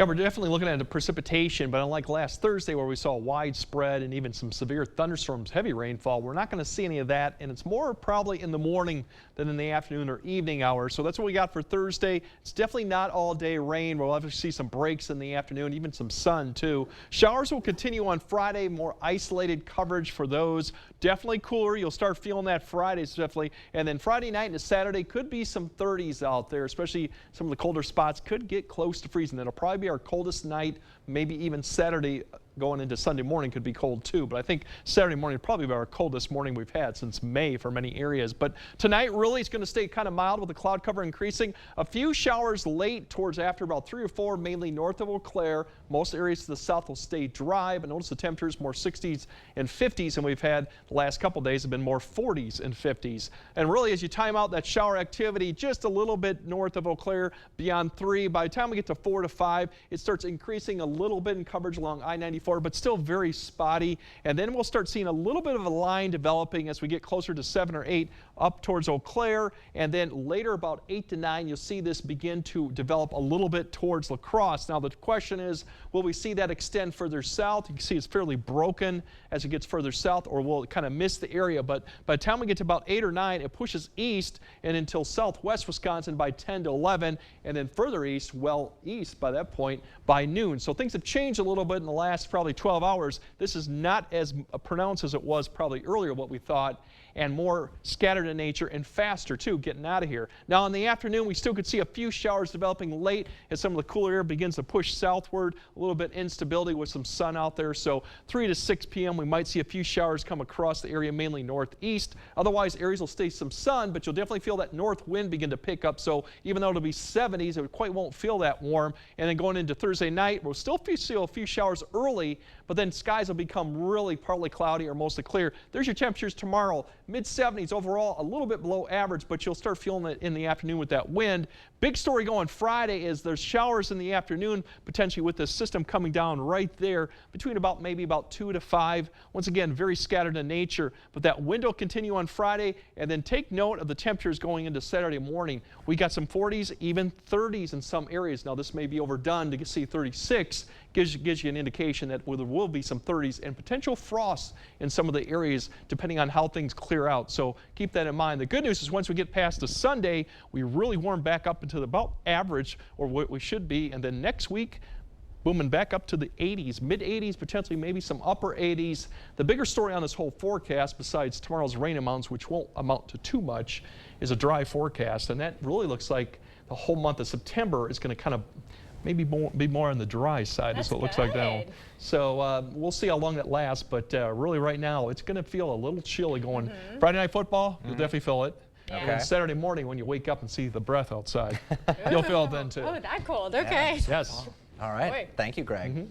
Yeah, we're definitely looking at the precipitation, but unlike last Thursday where we saw widespread and even some severe thunderstorms, heavy rainfall, we're not going to see any of that, and it's more probably in the morning than in the afternoon or evening hours. So that's what we got for Thursday. It's definitely not all day rain. We'll have to see some breaks in the afternoon, even some sun too. Showers will continue on Friday, more isolated coverage for those. Definitely cooler. You'll start feeling that Friday, definitely. And then Friday night into Saturday could be some 30s out there, especially some of the colder spots could get close to freezing. That'll probably be our coldest night, maybe even Saturday going into Sunday morning could be cold too, but I think Saturday morning will probably be our coldest morning we've had since May for many areas. But tonight really it's going to stay kind of mild with the cloud cover increasing. A few showers late towards after about 3 or 4, mainly north of Eau Claire. Most areas to the south will stay dry, but notice the temperatures more 60s and 50s, and we've had the last couple days have been more 40s and 50s. And really as you time out that shower activity just a little bit north of Eau Claire beyond 3, by the time we get to 4 to 5, it starts increasing a little bit in coverage along I-94, but still very spotty. And then we'll start seeing a little bit of a line developing as we get closer to 7 or 8 up towards Eau Claire. And then later about 8 to 9, you'll see this begin to develop a little bit towards La Crosse. Now the question is, will we see that extend further south? You can see it's fairly broken as it gets further south, or will it kind of miss the area? But by the time we get to about 8 or 9, it pushes east and until southwest Wisconsin by 10 to 11, and then further east, well east by that point by noon. So things have changed a little bit in the last probably 12 hours. This is not as pronounced as it was probably earlier what we thought, and more scattered in nature and faster too getting out of here. Now in the afternoon we still could see a few showers developing late as some of the cooler air begins to push southward, a little bit instability with some sun out there. So 3 to 6 p.m. we might see a few showers come across the area, mainly northeast. Otherwise areas will stay some sun, but you'll definitely feel that north wind begin to pick up. So even though it'll be 70s, it quite won't feel that warm. And then going into Thursday night, we'll still see a few showers early, but then skies will become really partly cloudy or mostly clear. There's your temperatures tomorrow. Mid-70s overall, a little bit below average, but you'll start feeling it in the afternoon with that wind. Big story going Friday is there's showers in the afternoon, potentially with the system coming down right there between maybe about 2 to 5. Once again, very scattered in nature, but that wind will continue on Friday. And then take note of the temperatures going into Saturday morning. We got some 40s, even 30s in some areas. Now this may be overdone to see 36. Gives you an indication that there will be some 30s and potential frost in some of the areas depending on how things clear out. So keep that in mind. The good news is once we get past the Sunday, we really warm back up into about average, or what we should be. And then next week, booming back up to the 80s, mid-80s, potentially maybe some upper 80s. The bigger story on this whole forecast, besides tomorrow's rain amounts, which won't amount to too much, is a dry forecast. And that really looks like the whole month of September is going to kind of maybe be more on the dry side. That's is what it looks like now. So we'll see how long that lasts, but really right now it's going to feel a little chilly going. Friday night football, you'll definitely feel it. Yeah. And Saturday morning when you wake up and see the breath outside, you'll feel it then too. Oh, that cold. Okay. Yes. All right. Boy. Thank you, Greg.